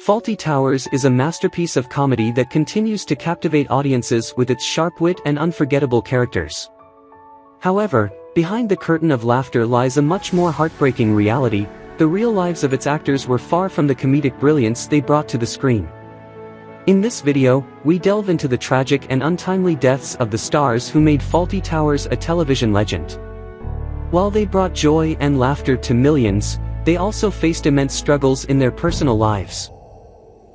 Fawlty Towers is a masterpiece of comedy that continues to captivate audiences with its sharp wit and unforgettable characters. However, behind the curtain of laughter lies a much more heartbreaking reality. The real lives of its actors were far from the comedic brilliance they brought to the screen. In this video, we delve into the tragic and untimely deaths of the stars who made Fawlty Towers a television legend. While they brought joy and laughter to millions, they also faced immense struggles in their personal lives.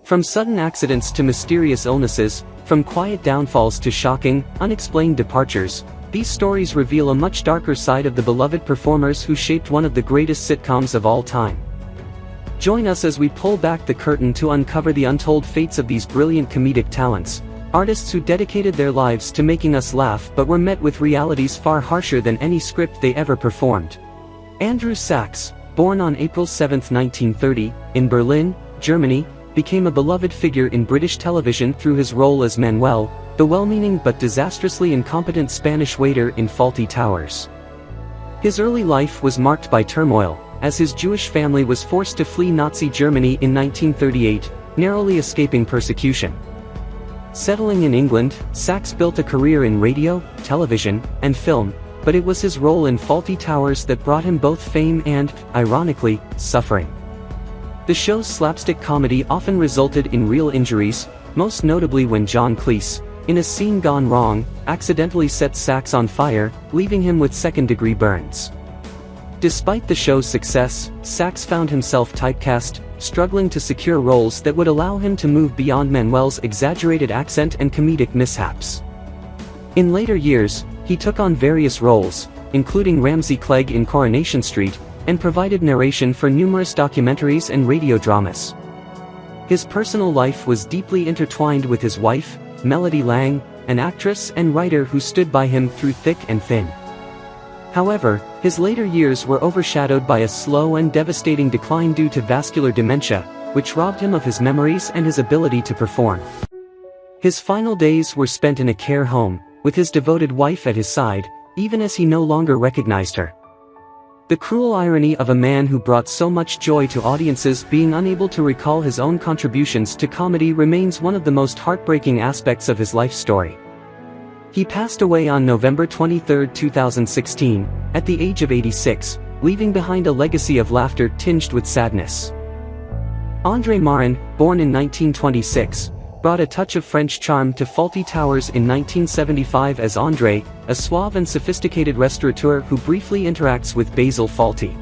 From sudden accidents to mysterious illnesses, from quiet downfalls to shocking, unexplained departures, these stories reveal a much darker side of the beloved performers who shaped one of the greatest sitcoms of all time. Join us as we pull back the curtain to uncover the untold fates of these brilliant comedic talents, artists who dedicated their lives to making us laugh but were met with realities far harsher than any script they ever performed. Andrew Sachs, born on April 7, 1930, in Berlin, Germany, became a beloved figure in British television through his role as Manuel, the well-meaning but disastrously incompetent Spanish waiter in Fawlty Towers. His early life was marked by turmoil, as his Jewish family was forced to flee Nazi Germany in 1938, narrowly escaping persecution. Settling in England, Sachs built a career in radio, television, and film, but it was his role in Fawlty Towers that brought him both fame and, ironically, suffering. The show's slapstick comedy often resulted in real injuries, most notably when John Cleese, in a scene gone wrong, accidentally set Sachs on fire, leaving him with second-degree burns. Despite the show's success, Sachs found himself typecast, struggling to secure roles that would allow him to move beyond Manuel's exaggerated accent and comedic mishaps. In later years, he took on various roles, including Ramsay Clegg in Coronation Street, and provided narration for numerous documentaries and radio dramas. His personal life was deeply intertwined with his wife, Melody Lang, an actress and writer who stood by him through thick and thin. However, his later years were overshadowed by a slow and devastating decline due to vascular dementia, which robbed him of his memories and his ability to perform. His final days were spent in a care home, with his devoted wife at his side, even as he no longer recognized her. The cruel irony of a man who brought so much joy to audiences being unable to recall his own contributions to comedy remains one of the most heartbreaking aspects of his life story. He passed away on November 23, 2016, at the age of 86, leaving behind a legacy of laughter tinged with sadness. André Marin, born in 1926, brought a touch of French charm to Fawlty Towers in 1975 as André, a suave and sophisticated restaurateur who briefly interacts with Basil Fawlty.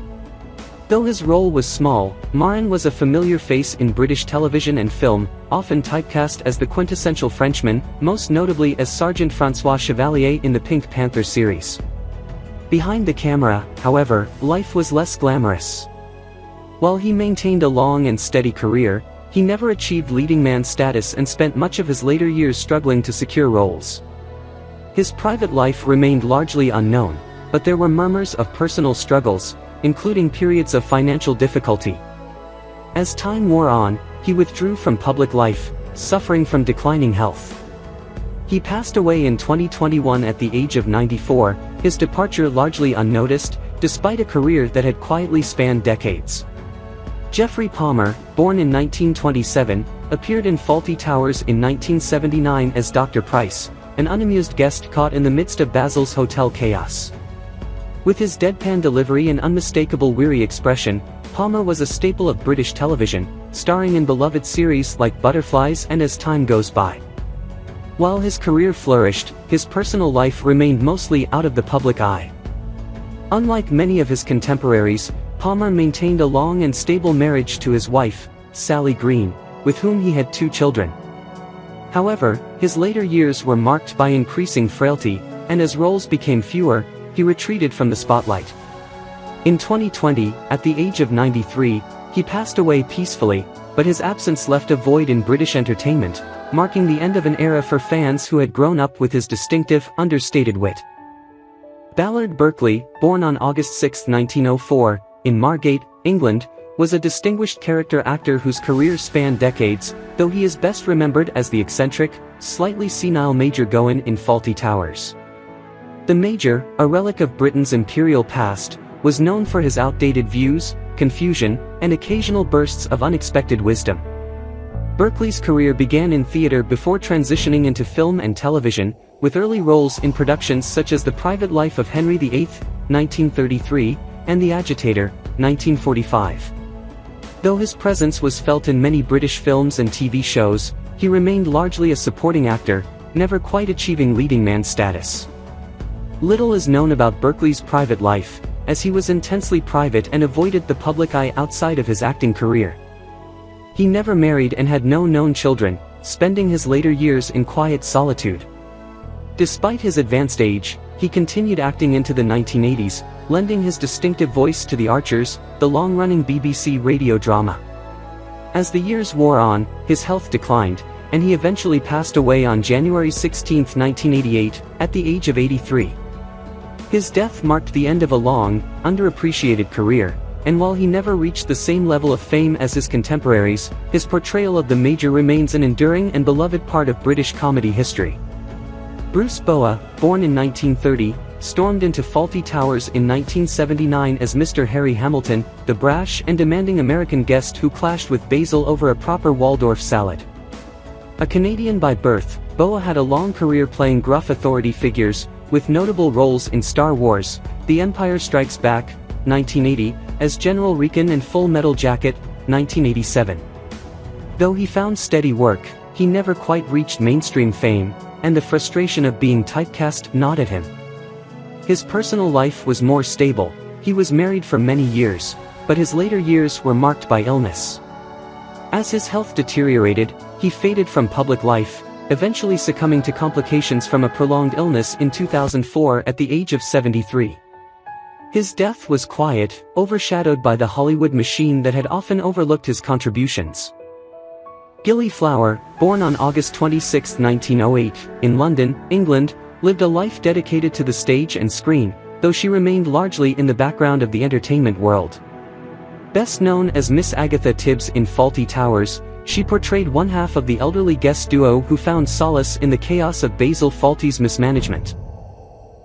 Though his role was small, Marin was a familiar face in British television and film, often typecast as the quintessential Frenchman, most notably as Sergeant François Chevalier in the Pink Panther series. Behind the camera, however, life was less glamorous. While he maintained a long and steady career, he never achieved leading man status and spent much of his later years struggling to secure roles. His private life remained largely unknown, but there were murmurs of personal struggles, including periods of financial difficulty. As time wore on, he withdrew from public life, suffering from declining health. He passed away in 2021 at the age of 94, his departure largely unnoticed, despite a career that had quietly spanned decades. Geoffrey Palmer, born in 1927, appeared in Fawlty Towers in 1979 as Dr. Price, an unamused guest caught in the midst of Basil's hotel chaos. With his deadpan delivery and unmistakable weary expression, Palmer was a staple of British television, starring in beloved series like Butterflies and As Time Goes By. While his career flourished, his personal life remained mostly out of the public eye. Unlike many of his contemporaries, Palmer maintained a long and stable marriage to his wife, Sally Green, with whom he had 2 children. However, his later years were marked by increasing frailty, and as roles became fewer, he retreated from the spotlight. In 2020, at the age of 93, he passed away peacefully, but his absence left a void in British entertainment, marking the end of an era for fans who had grown up with his distinctive, understated wit. Ballard Berkeley, born on August 6, 1904, in Margate, England, was a distinguished character actor whose career spanned decades, though he is best remembered as the eccentric, slightly senile Major Gowan in Fawlty Towers. The Major, a relic of Britain's imperial past, was known for his outdated views, confusion, and occasional bursts of unexpected wisdom. Berkeley's career began in theater before transitioning into film and television, with early roles in productions such as The Private Life of Henry VIII, 1933, and The Agitator, 1945. Though his presence was felt in many British films and TV shows, he remained largely a supporting actor, never quite achieving leading man status. Little is known about Berkeley's private life, as he was intensely private and avoided the public eye outside of his acting career. He never married and had no known children, spending his later years in quiet solitude. Despite his advanced age, he continued acting into the 1980s, lending his distinctive voice to The Archers, the long-running BBC radio drama. As the years wore on, his health declined, and he eventually passed away on January 16, 1988, at the age of 83. His death marked the end of a long, underappreciated career, and while he never reached the same level of fame as his contemporaries, his portrayal of the Major remains an enduring and beloved part of British comedy history. Bruce Boa, born in 1930, stormed into Fawlty Towers in 1979 as Mr. Harry Hamilton, the brash and demanding American guest who clashed with Basil over a proper Waldorf salad. A Canadian by birth, Boa had a long career playing gruff authority figures, with notable roles in Star Wars, The Empire Strikes Back, 1980, as General Regan and Full Metal Jacket, 1987. Though he found steady work, he never quite reached mainstream fame, and the frustration of being typecast gnawed at him. His personal life was more stable. He was married for many years, but his later years were marked by illness. As his health deteriorated, he faded from public life, eventually succumbing to complications from a prolonged illness in 2004 at the age of 73. His death was quiet, overshadowed by the Hollywood machine that had often overlooked his contributions. Gilly Flower, born on August 26, 1908, in London, England, lived a life dedicated to the stage and screen, though she remained largely in the background of the entertainment world. Best known as Miss Agatha Tibbs in Fawlty Towers, she portrayed one half of the elderly guest duo who found solace in the chaos of Basil Fawlty's mismanagement.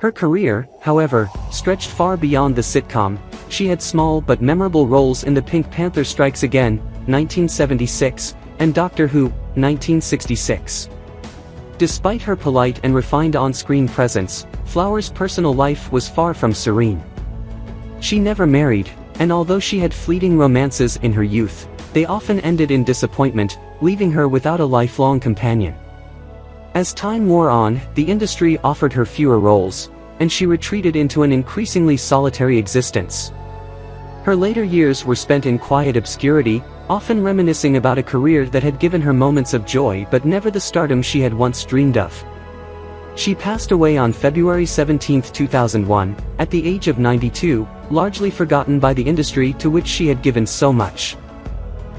Her career, however, stretched far beyond the sitcom. She had small but memorable roles in The Pink Panther Strikes Again, 1976, and Doctor Who, 1966. Despite her polite and refined on-screen presence, Flower's personal life was far from serene. She never married, and although she had fleeting romances in her youth, they often ended in disappointment, leaving her without a lifelong companion. As time wore on, the industry offered her fewer roles, and she retreated into an increasingly solitary existence. Her later years were spent in quiet obscurity, often reminiscing about a career that had given her moments of joy but never the stardom she had once dreamed of. She passed away on February 17, 2001, at the age of 92, largely forgotten by the industry to which she had given so much.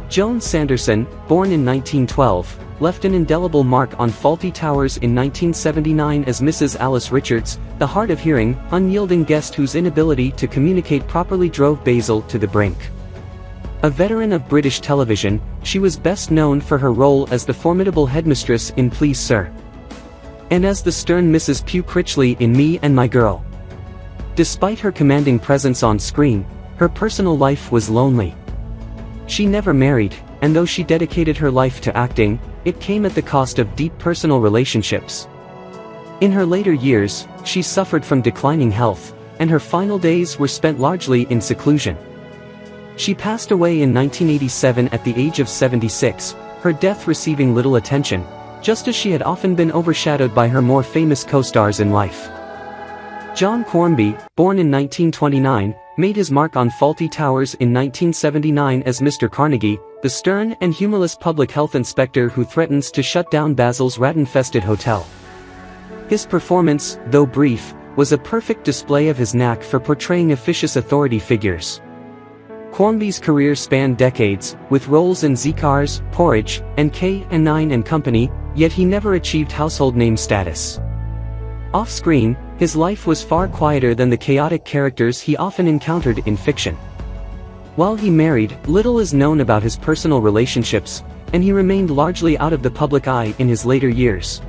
Joan Sanderson, born in 1912, left an indelible mark on Fawlty Towers in 1979 as Mrs. Alice Richards, the hard-of-hearing, unyielding guest whose inability to communicate properly drove Basil to the brink. A veteran of British television, she was best known for her role as the formidable headmistress in Please Sir, and as the stern Mrs. Pew Critchley in Me and My Girl. Despite her commanding presence on screen, her personal life was lonely. She never married, and though she dedicated her life to acting, it came at the cost of deep personal relationships. In her later years, she suffered from declining health, and her final days were spent largely in seclusion. She passed away in 1987 at the age of 76, her death receiving little attention, just as she had often been overshadowed by her more famous co-stars in life. John Quarmby, born in 1929, made his mark on Fawlty Towers in 1979 as Mr. Carnegie, the stern and humorless public health inspector who threatens to shut down Basil's rat-infested hotel. His performance, though brief, was a perfect display of his knack for portraying officious authority figures. Quarmby's career spanned decades, with roles in Z-Cars, Porridge, and K&Nine and Company, yet he never achieved household name status. Off-screen, his life was far quieter than the chaotic characters he often encountered in fiction. While he married, little is known about his personal relationships, and he remained largely out of the public eye in his later years.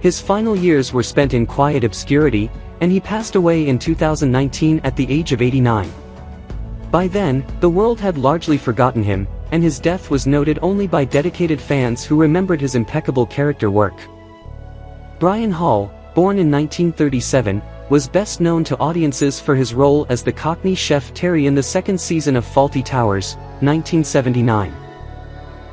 His final years were spent in quiet obscurity, and he passed away in 2019 at the age of 89. By then, the world had largely forgotten him, and his death was noted only by dedicated fans who remembered his impeccable character work. Brian Hall, born in 1937, was best known to audiences for his role as the Cockney chef Terry in the second season of Fawlty Towers, 1979.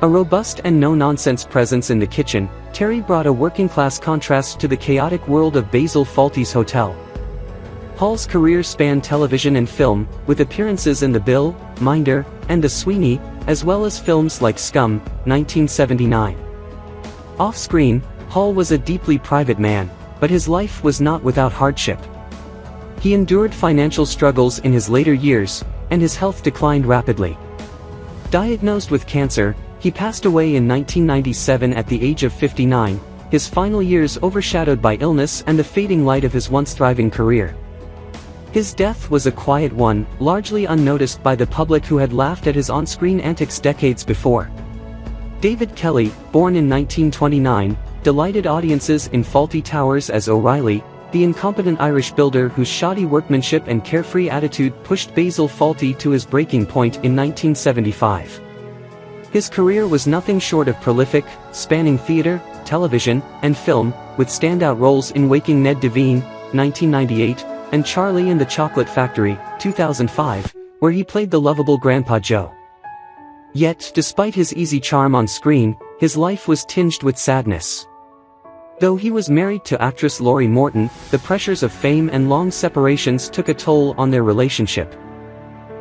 A robust and no-nonsense presence in the kitchen, Terry brought a working-class contrast to the chaotic world of Basil Fawlty's hotel. Hall's career spanned television and film, with appearances in The Bill, Minder, and The Sweeney, as well as films like Scum, 1979. Off-screen, Hall was a deeply private man, but his life was not without hardship. He endured financial struggles in his later years, and his health declined rapidly. Diagnosed with cancer, he passed away in 1997 at the age of 59, his final years overshadowed by illness and the fading light of his once thriving career. His death was a quiet one, largely unnoticed by the public who had laughed at his on-screen antics decades before. David Kelly, born in 1929, delighted audiences in Fawlty Towers as O'Reilly, the incompetent Irish builder whose shoddy workmanship and carefree attitude pushed Basil Fawlty to his breaking point in 1975. His career was nothing short of prolific, spanning theater, television, and film, with standout roles in Waking Ned Devine, 1998, and Charlie and the Chocolate Factory, 2005, where he played the lovable Grandpa Joe. Yet, despite his easy charm on screen, his life was tinged with sadness. Though he was married to actress Laurie Morton, the pressures of fame and long separations took a toll on their relationship.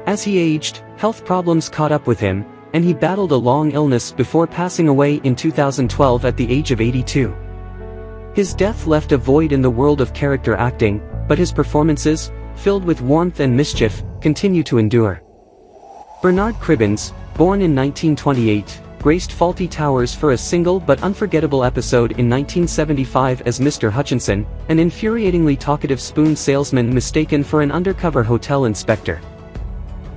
As he aged, health problems caught up with him, and he battled a long illness before passing away in 2012 at the age of 82. His death left a void in the world of character acting, but his performances, filled with warmth and mischief, continue to endure. Bernard Cribbins, born in 1928, graced Fawlty Towers for a single but unforgettable episode in 1975 as Mr. Hutchinson, an infuriatingly talkative spoon salesman mistaken for an undercover hotel inspector.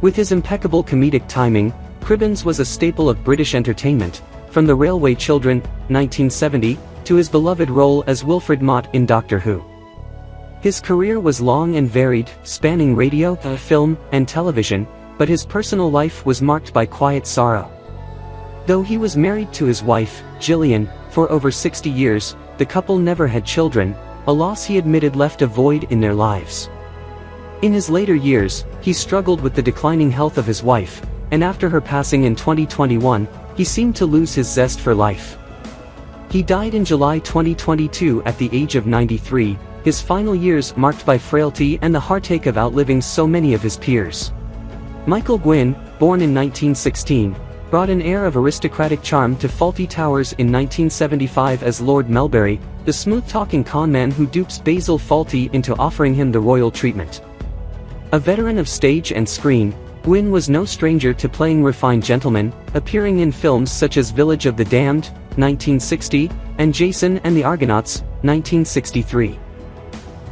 With his impeccable comedic timing, Cribbins was a staple of British entertainment, from The Railway Children, 1970, to his beloved role as Wilfred Mott in Doctor Who. His career was long and varied, spanning radio, film, and television, but his personal life was marked by quiet sorrow. Though he was married to his wife, Gillian, for over 60 years, the couple never had children, a loss he admitted left a void in their lives. In his later years, he struggled with the declining health of his wife, and after her passing in 2021, he seemed to lose his zest for life. He died in July 2022 at the age of 93, his final years marked by frailty and the heartache of outliving so many of his peers. Michael Gwynne, born in 1916, brought an air of aristocratic charm to Fawlty Towers in 1975 as Lord Melbury, the smooth-talking conman who dupes Basil Fawlty into offering him the royal treatment. A veteran of stage and screen, Gwynne was no stranger to playing refined gentlemen, appearing in films such as Village of the Damned, 1960, and Jason and the Argonauts, 1963.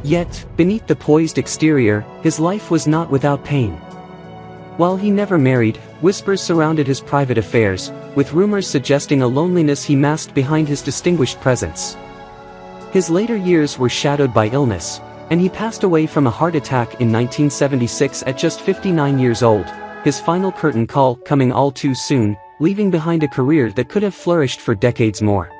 Yet, beneath the poised exterior, his life was not without pain. While he never married, whispers surrounded his private affairs, with rumors suggesting a loneliness he masked behind his distinguished presence. His later years were shadowed by illness, and he passed away from a heart attack in 1976 at just 59 years old, his final curtain call coming all too soon, leaving behind a career that could have flourished for decades more.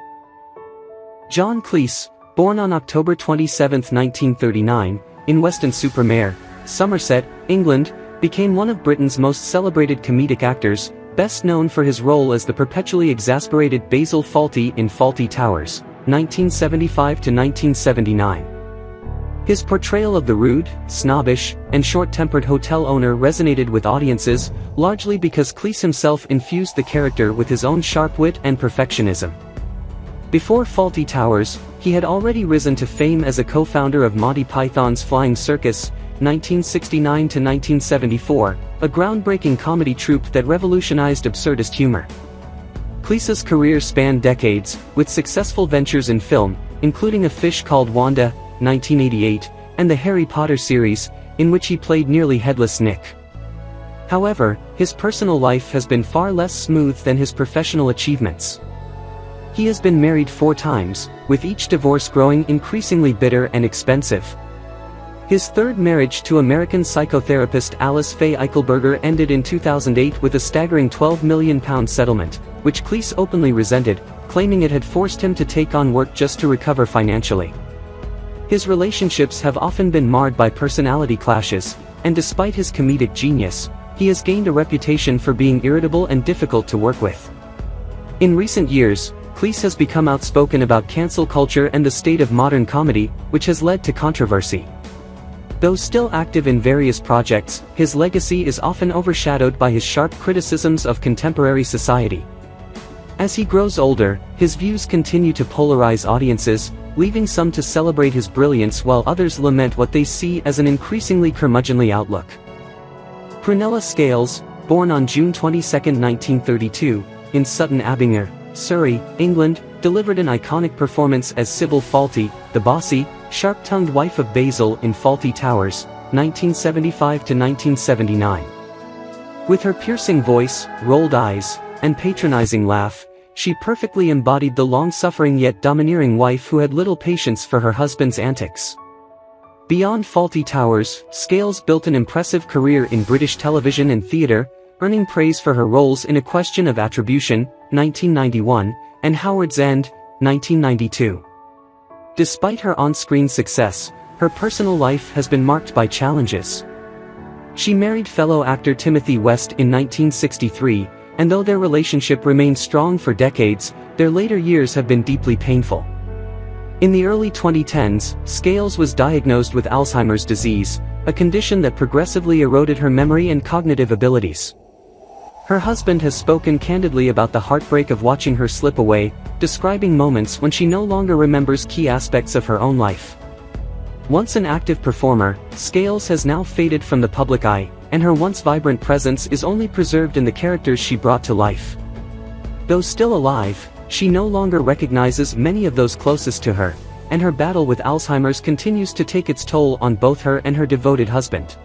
John Cleese, born on October 27, 1939, in Weston-super-Mare, Somerset, England, became one of Britain's most celebrated comedic actors, best known for his role as the perpetually exasperated Basil Fawlty in Fawlty Towers, 1975 to 1979. His portrayal of the rude, snobbish, and short-tempered hotel owner resonated with audiences, largely because Cleese himself infused the character with his own sharp wit and perfectionism. Before Fawlty Towers, he had already risen to fame as a co-founder of Monty Python's Flying Circus, 1969 to 1974, a groundbreaking comedy troupe that revolutionized absurdist humor. Cleese's career spanned decades, with successful ventures in film, including A Fish Called Wanda, 1988, and the Harry Potter series, in which he played nearly headless Nick. However, his personal life has been far less smooth than his professional achievements. He has been married 4 times, with each divorce growing increasingly bitter and expensive. His third marriage to American psychotherapist Alice Faye Eichelberger ended in 2008 with a staggering £12 million settlement, which Cleese openly resented, claiming it had forced him to take on work just to recover financially. His relationships have often been marred by personality clashes, and despite his comedic genius, he has gained a reputation for being irritable and difficult to work with. In recent years, Cleese has become outspoken about cancel culture and the state of modern comedy, which has led to controversy. Though still active in various projects, his legacy is often overshadowed by his sharp criticisms of contemporary society. As he grows older, his views continue to polarize audiences, leaving some to celebrate his brilliance while others lament what they see as an increasingly curmudgeonly outlook. Prunella Scales, born on June 22, 1932, in Sutton Abingdon, Surrey, England, delivered an iconic performance as Sybil Fawlty, the bossy, sharp-tongued wife of Basil in Fawlty Towers, 1975–1979. With her piercing voice, rolled eyes, and patronizing laugh, she perfectly embodied the long-suffering yet domineering wife who had little patience for her husband's antics. Beyond Fawlty Towers, Scales built an impressive career in British television and theatre, earning praise for her roles in A Question of Attribution, 1991, and Howard's End, 1992. Despite her on-screen success, her personal life has been marked by challenges. She married fellow actor Timothy West in 1963, and though their relationship remained strong for decades, their later years have been deeply painful. In the early 2010s, Scales was diagnosed with Alzheimer's disease, a condition that progressively eroded her memory and cognitive abilities. Her husband has spoken candidly about the heartbreak of watching her slip away, describing moments when she no longer remembers key aspects of her own life. Once an active performer, Scales has now faded from the public eye, and her once vibrant presence is only preserved in the characters she brought to life. Though still alive, she no longer recognizes many of those closest to her, and her battle with Alzheimer's continues to take its toll on both her and her devoted husband.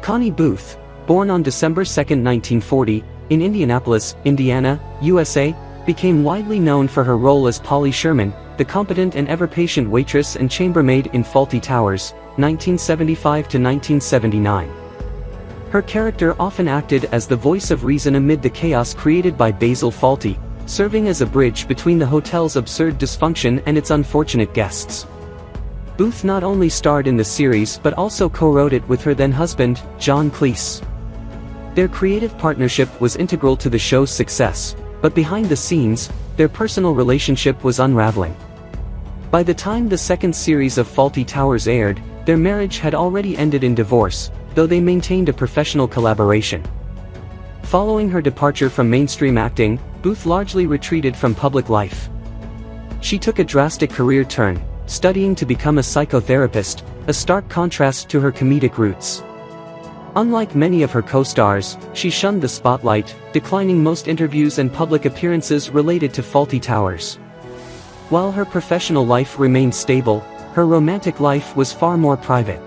Connie Booth, born on December 2, 1940, in Indianapolis, Indiana, USA, became widely known for her role as Polly Sherman, the competent and ever-patient waitress and chambermaid in Fawlty Towers, 1975–1979. Her character often acted as the voice of reason amid the chaos created by Basil Fawlty, serving as a bridge between the hotel's absurd dysfunction and its unfortunate guests. Booth not only starred in the series but also co-wrote it with her then-husband, John Cleese. Their creative partnership was integral to the show's success, but behind the scenes, their personal relationship was unraveling. By the time the second series of Fawlty Towers aired, their marriage had already ended in divorce, though they maintained a professional collaboration. Following her departure from mainstream acting, Booth largely retreated from public life. She took a drastic career turn, studying to become a psychotherapist, a stark contrast to her comedic roots. Unlike many of her co-stars, she shunned the spotlight, declining most interviews and public appearances related to Fawlty Towers. While her professional life remained stable, her romantic life was far more private.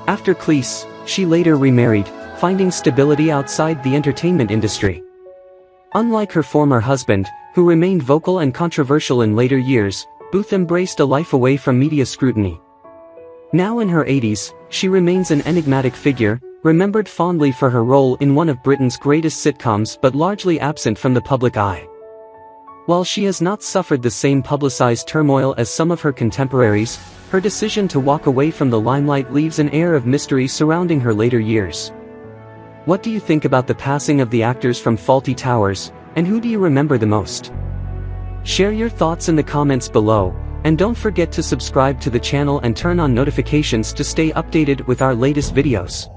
After Cleese, she later remarried, finding stability outside the entertainment industry. Unlike her former husband, who remained vocal and controversial in later years, Booth embraced a life away from media scrutiny. Now in her 80s, she remains an enigmatic figure, remembered fondly for her role in one of Britain's greatest sitcoms but largely absent from the public eye. While she has not suffered the same publicized turmoil as some of her contemporaries, her decision to walk away from the limelight leaves an air of mystery surrounding her later years. What do you think about the passing of the actors from Fawlty Towers, and who do you remember the most? Share your thoughts in the comments below, and don't forget to subscribe to the channel and turn on notifications to stay updated with our latest videos.